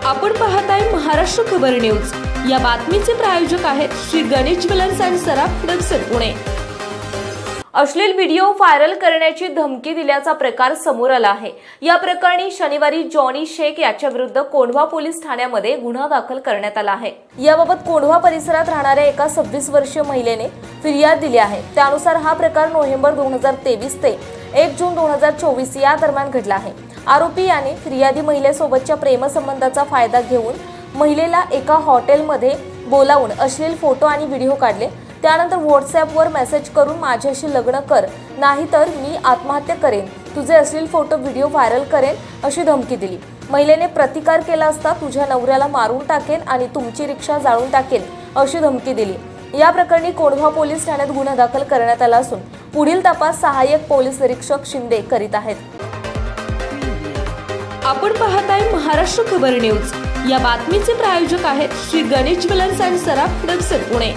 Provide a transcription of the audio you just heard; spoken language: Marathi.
आपण पाहताय महाराष्ट्र खबर न्यूज। या बातमीचे प्रायोजक आहेत Shri Ganesh jewellers and Saraf products Pune. अश्लील व्हिडिओ व्हायरल करण्याची धमकी दिल्याचा प्रकार समोर आला आहे। या प्रकरणी शनिवारी जॉनी शेख याच्या विरुद्ध कोंढवा पोलीस ठाण्यामध्ये गुन्हा दाखल करण्यात आला आहे। याबाबत कोंढवा परिसरात राहणाऱ्या एका 26 वर्षीय महिलेने फिर्याद दिली आहे। त्यानुसार हा प्रकार नोव्हेंबर 2023 ते 1 जून 2024 या दरम्यान घडला आहे। आरोपी याने फिर्यादी महिलेसोबतच्या प्रेमसंबंधाचा फायदा घेऊन महिलेला एका हॉटेलमध्ये बोलावून अश्लील फोटो आणि व्हिडिओ काढले। त्यानंतर व्हॉट्सॲपवर मेसेज करून माझ्याशी लग्न कर, नाहीतर मी आत्महत्या करेन, तुझे अश्लील फोटो व्हिडिओ व्हायरल करेन अशी धमकी दिली। महिलेने प्रतिकार केला असता तुझ्या नवऱ्याला मारून टाकेन आणि तुमची रिक्षा जाळून टाकेन अशी धमकी दिली। या प्रकरणी कोंढवा पोलीस ठाण्यात गुन्हा दाखल करण्यात आला असून पुढील तपास सहाय्यक पोलीस निरीक्षक शिंदे करीत आहेत। आपण पाहताय महाराष्ट्र खबर न्यूज। या बातमीचे प्रायोजक आहेत Shri Ganesh jewellers and Saraf products Pune.